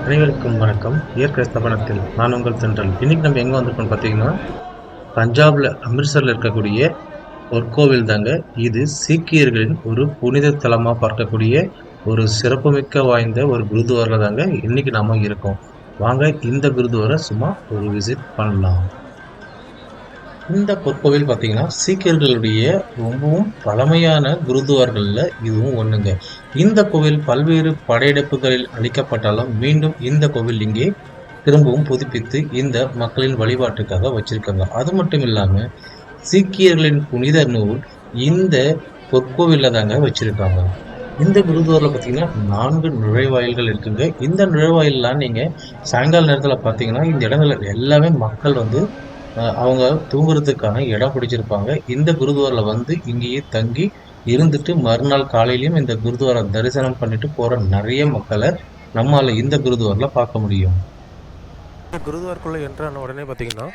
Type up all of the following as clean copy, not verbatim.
அனைவருக்கும் வணக்கம். இயற்கை ஸ்தபனத்தில் நான் உங்கள் தென்றல். இன்னைக்கு நம்ம எங்க வந்திருக்கோம்னு பார்த்தீங்கன்னா, பஞ்சாப்ல அமிர்தசர்ல இருக்கக்கூடிய பொற்கோவில் தாங்க. இது சீக்கியர்களின் ஒரு புனித தலமா பார்க்கக்கூடிய ஒரு சிறப்புமிக்க வாய்ந்த ஒரு குருத்வாரால தாங்க இன்னைக்கு நாம இருக்கோம். வாங்க இந்த குருத்வாரா சும்மா ஒரு விசிட் பண்ணலாம். இந்த பொற்கோவில் பார்த்தீங்கன்னா, சீக்கியர்களுடைய ரொம்பவும் பழமையான குருத்துவார்கள்ல இதுவும் ஒண்ணுங்க. இந்த கோவில் பல்வேறு படையெடுப்புகளில் அழிக்கப்பட்டாலும், மீண்டும் இந்த கோவில் இங்கே திரும்பவும் புதுப்பித்து இந்த மக்களின் வழிபாட்டுக்காக வச்சிருக்காங்க. அது மட்டும் இல்லாம, சீக்கியர்களின் புனித நூல் இந்த பொற்கோவில்ல தாங்க வச்சிருக்காங்க. இந்த குருத்வாரால பார்த்தீங்கன்னா, 4 நுழைவாயில்கள் இருக்குங்க. இந்த நுழைவாயில்லாம் நீங்க சாயங்கால நேரத்துல பார்த்தீங்கன்னா, இந்த இடங்கள்ல எல்லாமே மக்கள் வந்து அவங்க தூங்குறதுக்கான இடம் பிடிச்சிருப்பாங்க. இந்த குருத்வாரால வந்து இங்கேயே தங்கி இருந்துட்டு மறுநாள் காலையிலயும் இந்த குருத்வாரா தரிசனம் பண்ணிட்டு போற நிறைய மக்கள நம்மால இந்த குருத்வாரால பார்க்க முடியும். இந்த குருத்வார்க்குள்ளே என்ட்ரான உடனே பார்த்தீங்கன்னா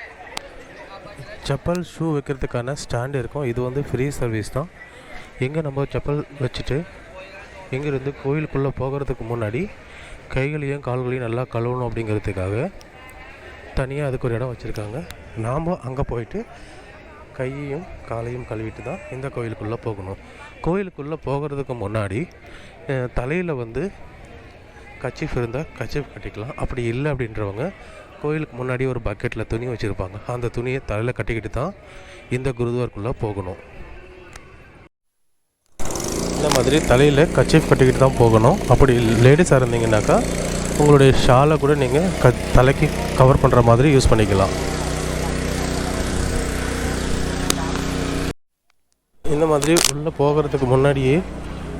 செப்பல் ஷூ வைக்கிறதுக்கான ஸ்டாண்டு இருக்கும். இது வந்து ஃப்ரீ சர்வீஸ் தான். எங்கே நம்ம செப்பல் வச்சுட்டு இங்கேருந்து கோயிலுக்குள்ளே போகிறதுக்கு முன்னாடி கைகளையும் கால்களையும் நல்லா கழுவணும் அப்படிங்கிறதுக்காக தனியாக அதுக்கு ஒரு இடம் வச்சுருக்காங்க. நாம் அங்கே போயிட்டு கையையும் காலையும் கழுவிட்டு தான் இந்த கோயிலுக்குள்ளே போகணும். கோயிலுக்குள்ளே போகிறதுக்கு முன்னாடி தலையில் வந்து கச்சிஃப் இருந்தால் கச்சிஃப் கட்டிக்கலாம். அப்படி இல்லை அப்படின்றவங்க கோயிலுக்கு முன்னாடி ஒரு பக்கெட்டில் துணி வச்சுருப்பாங்க. அந்த துணியை தலையில் கட்டிக்கிட்டு தான் இந்த குருத்வார்க்குள்ளே போகணும். இந்த மாதிரி தலையில் கச்சிஃப் கட்டிக்கிட்டு தான் போகணும். அப்படி லேடிஸாக இருந்தீங்கன்னாக்கா உங்களுடைய ஷாலை கூட நீங்கள் தலைக்கு கவர் பண்ணுற மாதிரி யூஸ் பண்ணிக்கலாம். இந்த மாதிரி உள்ளே போகிறதுக்கு முன்னாடியே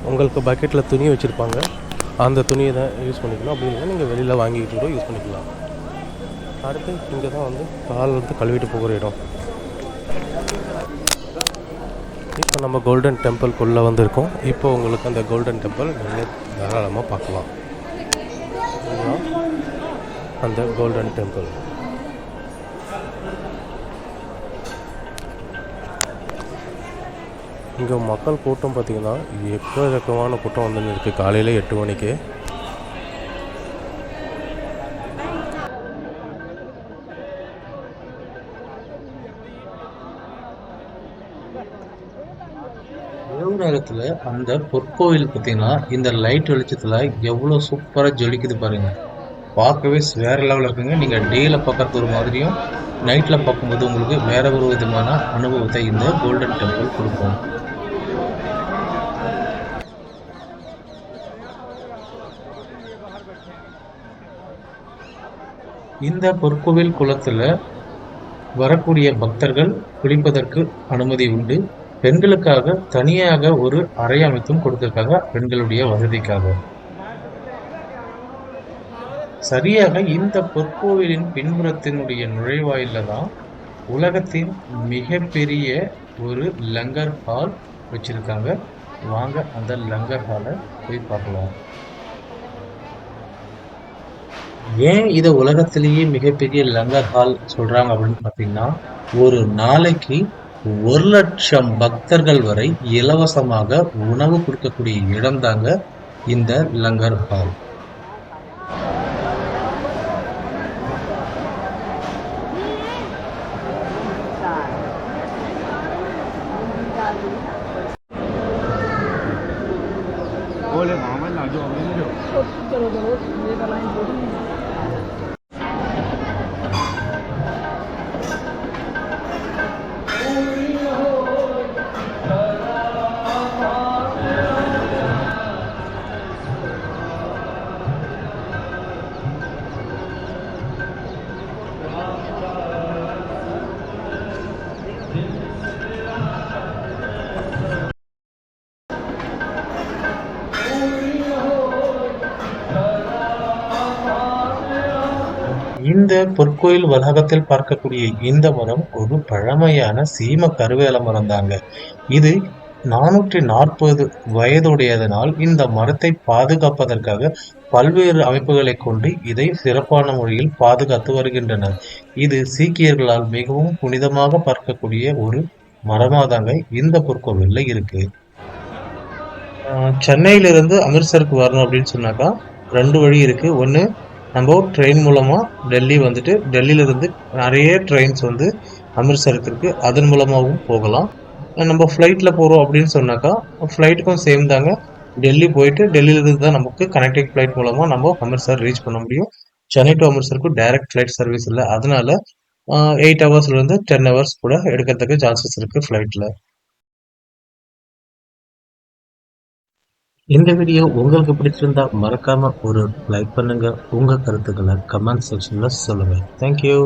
உங்களுக்கு பக்கெட்டில் துணி வச்சுருப்பாங்க. அந்த துணியை தான் யூஸ் பண்ணிக்கலாம். அப்படி இல்லைன்னா நீங்கள் வெளியில் வாங்கிட்டு கூட யூஸ் பண்ணிக்கலாம். அடுத்து இங்கே தான் வந்து கால் வந்து கழுவிட்டு போகிற இடம். இப்போ நம்ம கோல்டன் டெம்பிள்குள்ளே வந்திருக்கோம். இப்போ உங்களுக்கு அந்த கோல்டன் டெம்பிள் நீங்கள் தாராளமாக பார்க்கலாம். அந்த கோல்டன் டெம்பிள் இங்கே மக்கள் கூட்டம் பார்த்திங்கன்னா எக்கச்சக்கமான கூட்டம் வந்து இருக்குது. காலையில் 8 மணிக்கு இரவு நேரத்துல அந்த பொற்கோவில் பார்த்தீங்கன்னா, இந்த லைட் வெளிச்சத்துல எவ்வளவு சூப்பரா ஜொலிக்குது பாருங்க. பார்க்கவே வேற லெவல்ல இருக்குங்க. நீங்க டேல பார்க்கறது ஒரு மாதிரியும், நைட்ல பார்க்கும்போது உங்களுக்கு வேற ஒரு விதமான அனுபவத்தை இந்த கோல்டன் டெம்பிள் கொடுக்கும். இந்த பொற்கோவில் குளத்துல வரக்கூடிய பக்தர்கள் குளிப்பதற்கு அனுமதி உண்டு. பெண்களுக்காக தனியாக ஒரு அறை அமைத்தும் கொடுத்திருக்காங்க, பெண்களுடைய வசதிக்காக. சரியாக இந்த பொற்கோவிலின் பின்புறத்தினுடைய நுழைவாயில்ல தான் உலகத்தின் மிகப்பெரிய ஒரு லங்கர் ஹால் வச்சிருக்காங்க. வாங்க அந்த லங்கர் ஹாலை போய் பார்க்கலாம். ஏன் இதை உலகத்திலேயே மிகப்பெரிய லங்கர் ஹால் சொல்றாங்க அப்படின்னு பார்த்தீங்கன்னா, ஒரு நாளைக்கு 1,00,000 பக்தர்கள் வரை இலவசமாக உணவு கொடுக்கக்கூடிய இடம் தாங்க இந்த லங்கர் ஹால். बोले मामा ना जो हमें जो चलो चलो ये का लाइन बोली இந்த பொற்கோயில் வளாகத்தில் பார்க்கக்கூடிய இந்த மரம் ஒரு பழமையான சீம கருவேல மரம் தாங்க. இது 440 வயதுடையதனால் இந்த மரத்தை பாதுகாப்பதற்காக பல்வேறு அமைப்புகளை கொண்டு இதை சிறப்பான முறையில் பாதுகாத்து வருகின்றனர். இது சீக்கியர்களால் மிகவும் புனிதமாக பார்க்கக்கூடிய ஒரு மரமாதாங்க இந்த பொற்கோவில்ல இருக்கு. சென்னையிலிருந்து அமிர்தசருக்கு வரணும் அப்படின்னு சொன்னாக்கா 2 வழி இருக்கு. ஒண்ணு நம்ம ட்ரெயின் மூலமாக டெல்லி வந்துட்டு டெல்லியிலேருந்து நிறைய ட்ரெயின்ஸ் வந்து அமிர்த்சருக்கு இருக்குது, அதன் மூலமாகவும் போகலாம். நம்ம ஃப்ளைட்டில் போகிறோம் அப்படின்னு சொன்னாக்கா ஃப்ளைட்டுக்கும் சேம் தாங்க. டெல்லி போயிட்டு டெல்லியிலேருந்து தான் நமக்கு கனெக்டிங் ஃப்ளைட் மூலமாக நம்ம அமிர்த்சர் ரீச் பண்ண முடியும். சென்னை டு அமிர்த்சருக்கு டைரக்ட் ஃப்ளைட் சர்வீஸ் இல்லை, அதனால 8 ஹவர்ஸ்லேருந்து 10 ஹவர்ஸ் கூட எடுக்கிறதுக்கு சான்சஸ் இருக்குது ஃப்ளைட்டில். இந்த வீடியோ உங்களுக்கு பிடிச்சிருந்தா மறக்காம ஒரு லைக் பண்ணுங்க. உங்க கருத்துக்களை கமெண்ட் செக்ஷன்ல சொல்லுங்க. தேங்க்யூ.